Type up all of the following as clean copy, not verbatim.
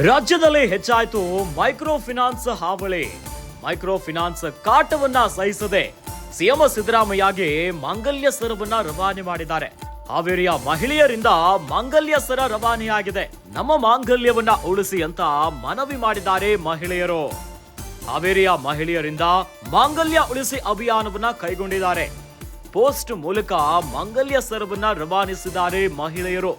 ರಾಜ್ಯದಲ್ಲಿ ಹೆಚ್ಚಾಯಿತು micro finance ಹಾವಳಿ. ಮೈಕ್ರೋ ಫಿನಾನ್ಸ್ ಕಾಟವನ್ನ ಸಹಿಸದೆ ಸಿಎಂ ಸಿದ್ದರಾಮಯ್ಯಗೆ ಮಾಂಗಲ್ಯ ಸರವನ್ನ ರವಾನೆ ಮಾಡಿದ್ದಾರೆ. ಹಾವೇರಿಯ ಮಹಿಳೆಯರಿಂದ ಮಾಂಗಲ್ಯ ಸರ ರವಾನೆಯಾಗಿದೆ. ನಮ್ಮ ಮಾಂಗಲ್ಯವನ್ನ ಉಳಿಸಿ ಅಂತ ಮನವಿ ಮಾಡಿದ್ದಾರೆ ಮಹಿಳೆಯರು. ಹಾವೇರಿಯ ಮಹಿಳೆಯರಿಂದ ಮಾಂಗಲ್ಯ ಉಳಿಸಿ ಅಭಿಯಾನವನ್ನ ಕೈಗೊಂಡಿದ್ದಾರೆ. ಪೋಸ್ಟ್ ಮೂಲಕ ಮಾಂಗಲ್ಯ ಸರವನ್ನ ರವಾನಿಸಿದ್ದಾರೆ ಮಹಿಳೆಯರು.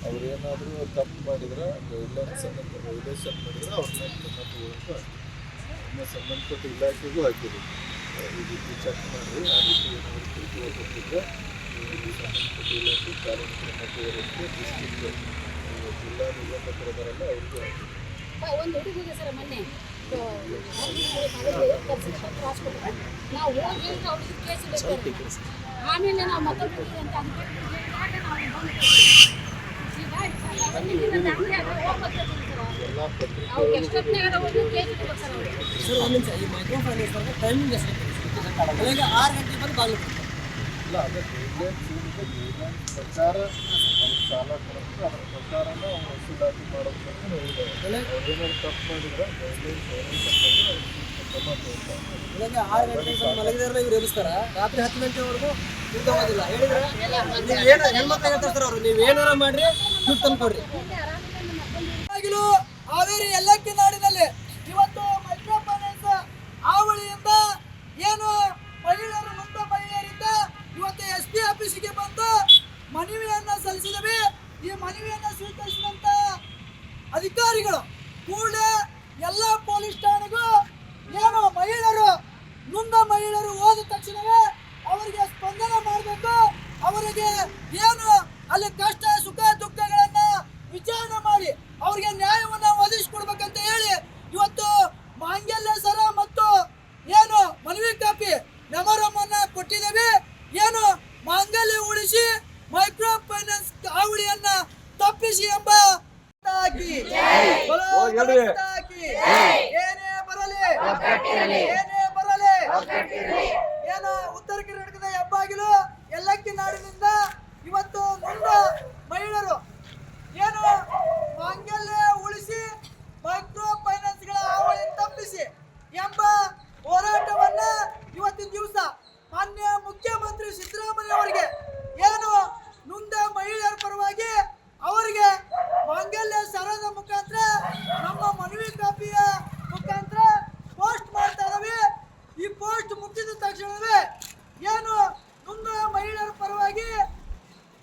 ಅವ್ರೇನಾದ್ರೂ ತಪ್ಪು ಮಾಡಿದ್ರೆ ಗೈಡ್ಲೈನ್ಸ್ ಮಾಡಿದ್ರೆ ಅವ್ರನ್ನ ಸಂಬಂಧಪಟ್ಟ ಇಲಾಖೆಗೂ ಹಾಕಿದ್ವಿ. ಈ ರೀತಿ ಚೆಕ್ ಮಾಡಿ ಆ ರೀತಿ ಏನಾದರೂ ಕೃತಿ ಕೊಟ್ಟಿದ್ರೆ ಸಂಬಂಧಪಟ್ಟ ಇಲಾಖೆ ಕಾರ್ಮಿಕರ ಮತ್ತು ಡಿಸ್ಟ್ರಿಕ್ಟ್ ಜಿಲ್ಲಾ ನಿರ್ವಾಹಕರಲ್ಲ ಅವ್ರಿಗೂ ಹಾಕಿದ್ವಿ. ಇಲ್ಲ ಅದೇ ಗೈಡ್ಲೈನ್ಸ್ ಪ್ರಕಾರ ಅವ್ರು ಸಾಲ ಕೊಡೋದು ಅದರ ಪ್ರಕಾರನ ಅವ್ರು ವಸೂಲಾತಿ ಮಾಡೋದು ಅಂತ ಹೇಳಿದ್ದಾರೆ. ಅವ್ರೇನಾದ್ರು ತಪ್ಪು ಮಾಡಿದ್ರೆ ಗೈಡ್ಲೈನ್ಸ್ ಕ್ರಮ ತಗೊಳ್ತಾರೆ. ಮಲಗಿದಾರಲ್ಲ ಇವ್ರು ಎಬ್ಬಿಸ್ತಾರ, ರಾತ್ರಿ 10 ಗಂಟೆವರೆಗೂ ಇರ್ತಾಗೋದಿಲ್ಲ. ಹೇಳಿದ್ರೆ ಹೆಣ್ಮಕ್ಳು ಹೇಳ್ತಾರೆ ಸರ್, ಅವರು ನೀವೇನಾರ ಮಾಡ್ರಿ ದುಡ್ಡು ತಂದು ಕೊಡ್ರಿ. ಹಾವೇರಿ ಎಲ್ಲಕ್ಕಿ ನಾಡಿನಲ್ಲಿ ಇವತ್ತು ಮೈಕ್ರೋ ಫೈನಾನ್ಸ್ ಹಾವಳಿಯಿಂದ ಏನು ಮಹಿಳೆಯರು ನೊಂದ ಮಹಿಳೆಯರಿಂದ ಇವತ್ತು SP ಆಫೀಸಿಗೆ ಬಂದು ಮನವಿಯನ್ನ ಸಲ್ಲಿಸಿದವೆ. ಈ ಮನವಿಯನ್ನ ಸ್ವೀಕರಿಸಿದಂತ ಅಧಿಕಾರಿಗಳು ಕೂಡಲೇ ಎಲ್ಲ ಪೊಲೀಸ್ ಠಾಣೆಗೂ ಏನು ಮಹಿಳೆಯರು ನೊಂದ ಮಹಿಳೆಯರು ಹೋದ ತಕ್ಷಣವೇ ಅವರಿಗೆ ಸ್ಪಂದನೆ ಮಾಡಬೇಕು. ಅವರಿಗೆ ಏನು ಅಲ್ಲಿ ಕಷ್ಟ ಸುಖ ದುಃಖಗಳನ್ನ ವಿಚಾರಣೆ ಮಾಡಿ ಅವರಿಗೆ ನ್ಯಾಯವನ್ನ ಒದಗಿಸಿಕೊಡ್ಬೇಕಂತ ಹೇಳಿ ಇವತ್ತು ಮಾಂಗಲ್ಯ ಸರ ಮತ್ತು ಏನು ಮನವಿ ಕಾಪಿ ಮೆಮೊರಮ್ ಅನ್ನ ಕೊಟ್ಟಿದ್ದೇವೆ. ಏನು ಮಾಂಗಲ್ಯ ಉಳಿಸಿ ಮೈಕ್ರೋ ಫೈನಾನ್ಸ್ ಹಾವಳಿಯನ್ನ ತಪ್ಪಿಸಿ ಎಂಬ ಏನೇ ಬರಲಿ ಏನು ಉತ್ತರ ಕರ್ನಾಟಕದ ಹೆಬ್ಬಾಗಿಲು ಎಲ್ಲಕ್ಕಿ ನಾಡಿನಿಂದ ಇವತ್ತು ನೊಂದ ಮಹಿಳೆಯರು ಏನು ಮಾಂಗಲ್ಯ ಉಳಿಸಿ ಮೈಕ್ರೋ ಫೈನಾನ್ಸ್ಗಳ ಹಾವಳಿ ತಪ್ಪಿಸಿ ಎಂಬ ಹೋರಾಟವನ್ನ ಇವತ್ತಿನ ದಿವಸ ಮಾನ್ಯ ಮುಖ್ಯಮಂತ್ರಿ ಸಿದ್ದರಾಮಯ್ಯ ಅವರಿಗೆ ಏನು ನೊಂದ ಮಹಿಳೆಯರ ಪರವಾಗಿ ಅವರಿಗೆ ಮಾಂಗಲ್ಯ ಸರದ ಮುಖಾಂತರ ನಮ್ಮ ಮನವಿ ಕಾಪಿಯ ಮುಖಾಂತರ ಪೋಸ್ಟ್ ಮಾಡ್ತಾ ಇದ್ದಾವೆ. ಈ ಪೋಸ್ಟ್ ಮುಗಿದ ತಕ್ಷಣವೇ ಏನು ನೊಂದ ಮಹಿಳೆಯರ ಪರವಾಗಿ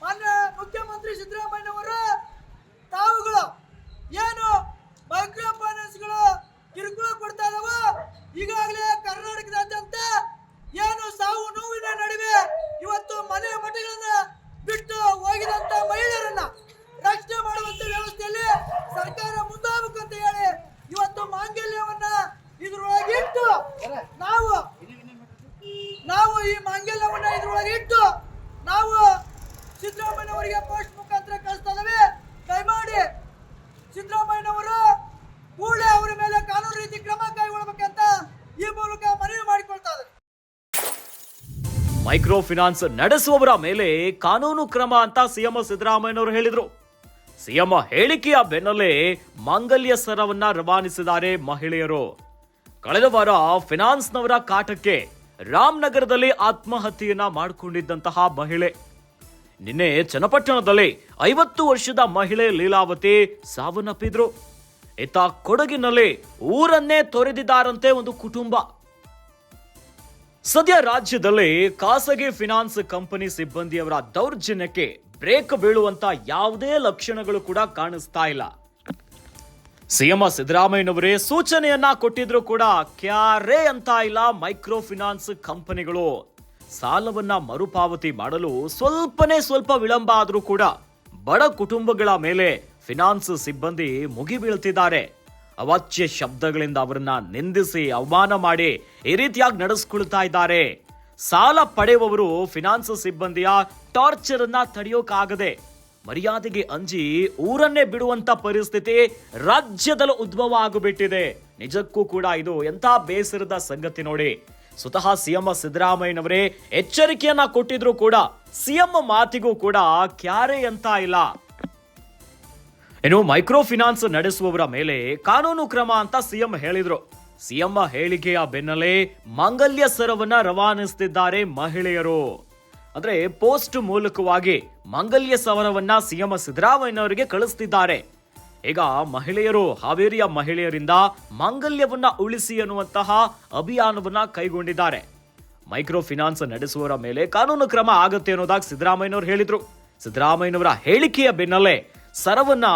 ಮಾನ್ಯ ಮುಖ್ಯಮಂತ್ರಿ ಸಿದ್ದರಾಮಯ್ಯನವರು ತಾವುಗಳು ಏನು ಮೈಕ್ರೋ ಫೈನಾನ್ಸ್ಗಳು ಕಿರುಕುಳ ಕೊಡ್ತಾ ಇದಾವೋ ಈಗಾಗಲೇ ಕರ್ನಾಟಕದಾದ್ಯಂತ ಏನು ಸಾವು ನೋವಿನ ನಡುವೆ ಇವತ್ತು ಮನೆ ಮಠಗಳನ್ನ ಬಿಟ್ಟು ಹೋಗಿದಂತ ಮಹಿಳೆಯರನ್ನ ರಕ್ಷಣೆ ಮಾಡುವಂತ ವ್ಯವಸ್ಥೆಯಲ್ಲಿ ಸರ್ಕಾರ ಮುಂದಾಗಬೇಕಂತ ಹೇಳಿ ಇವತ್ತು ಮಾಂಗಲ್ಯವನ್ನ ಇದ್ರೊಳಗೆ ಇಟ್ಟು ನಾವು ಈ ಮಾಂಗಲ್ಯವನ್ನ ಇದ್ರೊಳಗೆ ಇಟ್ಟು ನಾವು ಸಿದ್ದರಾಮಯ್ಯನವರಿಗೆ ಪೋಸ್ಟ್ ಮುಖಾಂತರ ಕಳಿಸ್ತಾ ಇದ್ದೇವೆ. ದಯಮಾಡಿ ಸಿದ್ದರಾಮಯ್ಯನವರು ಕೂಡಲೇ ಅವರ ಮೇಲೆ ಕಾನೂನು ರೀತಿ ಕ್ರಮ ಕೈಗೊಳ್ಳಬೇಕಂತ ಈ ಮೂಲಕ ಮನವಿ ಮಾಡಿಕೊಳ್ತಾ ಇದ್ದಾರೆ. ಮೈಕ್ರೋ ಫಿನಾನ್ಸ್ ನಡೆಸುವವರ ಮೇಲೆ ಕಾನೂನು ಕ್ರಮ ಅಂತ ಸಿಎಂ ಸಿದ್ದರಾಮಯ್ಯನವರು ಹೇಳಿದ್ರು. ಸಿಎಂ ಹೇಳಿಕೆಯ ಬೆನ್ನಲ್ಲೇ ಮಾಂಗಲ್ಯ ಸರವನ್ನ ರವಾನಿಸಿದ್ದಾರೆ ಮಹಿಳೆಯರು. ಕಳೆದ ವಾರ ಫಿನಾನ್ಸ್ನವರ ಕಾಟಕ್ಕೆ ರಾಮನಗರದಲ್ಲಿ ಆತ್ಮಹತ್ಯೆಯನ್ನ ಮಾಡಿಕೊಂಡಿದ್ದಂತಹ ಮಹಿಳೆ. ನಿನ್ನೆ ಚನ್ನಪಟ್ಟಣದಲ್ಲಿ 50 ವರ್ಷದ ಮಹಿಳೆ ಲೀಲಾವತಿ ಸಾವನ್ನಪ್ಪಿದ್ರು. ಇತ್ತ ಕೊಡಗಿನಲ್ಲಿ ಊರನ್ನೇ ತೊರೆದಿದ್ದಾರಂತೆ ಒಂದು ಕುಟುಂಬ. ಸದ್ಯ ರಾಜ್ಯದಲ್ಲಿ ಖಾಸಗಿ ಫಿನಾನ್ಸ್ ಕಂಪನಿ ಸಿಬ್ಬಂದಿಯವರ ದೌರ್ಜನ್ಯಕ್ಕೆ ಬ್ರೇಕ್ ಬೀಳುವಂತ ಯಾವುದೇ ಲಕ್ಷಣಗಳು ಕೂಡ ಕಾಣಿಸ್ತಾ ಇಲ್ಲ. ಸಿಎಂ ಸಿದ್ದರಾಮಯ್ಯನವರೇ ಸೂಚನೆಯನ್ನ ಕೊಟ್ಟಿದ್ರು ಕೂಡ ಕ್ಯಾರೇ ಅಂತ ಇಲ್ಲ ಮೈಕ್ರೋ ಫಿನಾನ್ಸ್ ಕಂಪನಿಗಳು. ಸಾಲವನ್ನ ಮರುಪಾವತಿ ಮಾಡಲು ಸ್ವಲ್ಪ ವಿಳಂಬ ಆದ್ರೂ ಕೂಡ ಬಡ ಕುಟುಂಬಗಳ ಮೇಲೆ ಫಿನಾನ್ಸ್ ಸಿಬ್ಬಂದಿ ಮುಗಿ ಬೀಳ್ತಿದ್ದಾರೆ. ಅವಾಚ್ಯ ಶಬ್ದಗಳಿಂದ ಅವರನ್ನ ನಿಂದಿಸಿ ಅವಮಾನ ಮಾಡಿ ಈ ರೀತಿಯಾಗಿ ನಡೆಸ್ಕೊಳ್ತಾ ಇದ್ದಾರೆ. ಸಾಲ ಪಡೆಯುವವರು ಫಿನಾನ್ಸ್ ಸಿಬ್ಬಂದಿಯ ಟಾರ್ಚರ್ ಅನ್ನ ತಡೆಯೋಕಾಗದೆ ಮರ್ಯಾದೆಗೆ ಅಂಜಿ ಊರನ್ನೇ ಬಿಡುವಂತ ಪರಿಸ್ಥಿತಿ ರಾಜ್ಯದಲ್ಲಿ ಉದ್ಭವ ಆಗಿಬಿಟ್ಟಿದೆ. ನಿಜಕ್ಕೂ ಕೂಡ ಇದು ಎಂತ ಬೇಸರದ ಸಂಗತಿ ನೋಡಿ. ಸ್ವತಃ ಸಿಎಂ ಸಿದ್ದರಾಮಯ್ಯನವರೇ ಎಚ್ಚರಿಕೆಯನ್ನ ಕೊಟ್ಟಿದ್ರು ಕೂಡ ಸಿಎಂ ಮಾತಿಗೂ ಕೂಡ ಕ್ಯಾರೆ ಅಂತ ಇಲ್ಲ. ಇನ್ನು ಮೈಕ್ರೋ ಫಿನಾನ್ಸ್ ನಡೆಸುವವರ ಮೇಲೆ ಕಾನೂನು ಕ್ರಮ ಅಂತ ಸಿಎಂ ಹೇಳಿದ್ರು. ಸಿಎಂ ಹೇಳಿಕೆಯ ಬೆನ್ನಲ್ಲೇ ಮಾಂಗಲ್ಯ ಸರವನ್ನ ರವಾನಿಸುತ್ತಿದ್ದಾರೆ ಮಹಿಳೆಯರು. ಅಂದ್ರೆ ಪೋಸ್ಟ್ ಮೂಲಕವಾಗಿ ಮಾಂಗಲ್ಯ ಸರವನ್ನ ಸಿಎಂ ಸಿದ್ದರಾಮಯ್ಯನವರಿಗೆ ಕಳಿಸ್ತಿದ್ದಾರೆ. ಈಗ ಮಹಿಳೆಯರು ಹಾವೇರಿಯ ಮಹಿಳೆಯರಿಂದ ಮಾಂಗಲ್ಯವನ್ನ ಉಳಿಸಿ ಅನ್ನುವಂತಹ ಅಭಿಯಾನವನ್ನ ಕೈಗೊಂಡಿದ್ದಾರೆ. ಮೈಕ್ರೋ ಫಿನಾನ್ಸ್ ನಡೆಸುವವರ ಮೇಲೆ ಕಾನೂನು ಕ್ರಮ ಆಗುತ್ತೆ ಅನ್ನೋದಾಗಿ ಸಿದ್ದರಾಮಯ್ಯನವರು ಹೇಳಿದ್ರು. ಸಿದ್ದರಾಮಯ್ಯನವರ ಹೇಳಿಕೆಯ ಬೆನ್ನಲ್ಲೇ ಸರವನ್ನ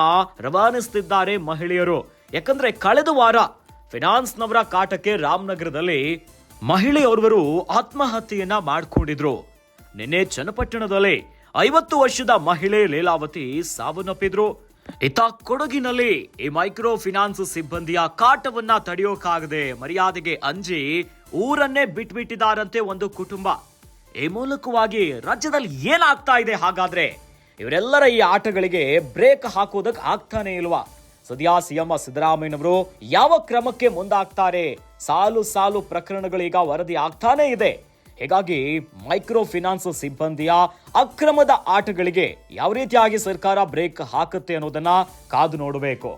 ರವಾನಿಸುತ್ತಿದ್ದಾರೆ ಮಹಿಳೆಯರು. ಯಾಕಂದ್ರೆ ಕಳೆದ ವಾರ ಫಿನಾನ್ಸ್ನವರ ಕಾಟಕ್ಕೆ ರಾಮನಗರದಲ್ಲಿ ಮಹಿಳೆಯೋರ್ವರು ಆತ್ಮಹತ್ಯೆಯನ್ನ ಮಾಡಿಕೊಂಡಿದ್ರು. ನಿನ್ನೆ ಚನ್ನಪಟ್ಟಣದಲ್ಲಿ 50 ವರ್ಷದ ಮಹಿಳೆ ಲೀಲಾವತಿ ಸಾವನ್ನಪ್ಪಿದ್ರು. ಇತ್ತ ಕೊಡಗಿನಲ್ಲಿ ಈ ಮೈಕ್ರೋ ಫಿನಾನ್ಸ್ ಸಿಬ್ಬಂದಿಯ ಕಾಟವನ್ನ ತಡೆಯೋಕಾಗದೆ ಮರ್ಯಾದೆಗೆ ಅಂಜಿ ಊರನ್ನೇ ಬಿಟ್ಬಿಟ್ಟಿದ್ದಾರಂತೆ ಒಂದು ಕುಟುಂಬ. ಈ ಮೂಲಕವಾಗಿ ರಾಜ್ಯದಲ್ಲಿ ಏನಾಗ್ತಾ ಇದೆ ಹಾಗಾದ್ರೆ? ಇವರೆಲ್ಲರ ಈ ಆಟಗಳಿಗೆ ಬ್ರೇಕ್ ಹಾಕೋದಕ್ಕೆ ಆಗ್ತಾನೆ ಇಲ್ವಾ? ಸದ್ಯ ಸಿಎಂ ಸಿದ್ದರಾಮಯ್ಯನವರು ಯಾವ ಕ್ರಮಕ್ಕೆ ಮುಂದಾಗ್ತಾರೆ? ಸಾಲು ಪ್ರಕರಣಗಳೀಗ ವರದಿ ಆಗ್ತಾನೆ ಇದೆ. ಹೀಗಾಗಿ ಮೈಕ್ರೋ ಫಿನಾನ್ಸ್ ಸಿಬ್ಬಂದಿಯ ಅಕ್ರಮದ ಆಟಗಳಿಗೆ ಯಾವ ರೀತಿಯಾಗಿ ಸರ್ಕಾರ ಬ್ರೇಕ್ ಹಾಕುತ್ತೆ ಅನ್ನೋದನ್ನ ಕಾದು ನೋಡಬೇಕು.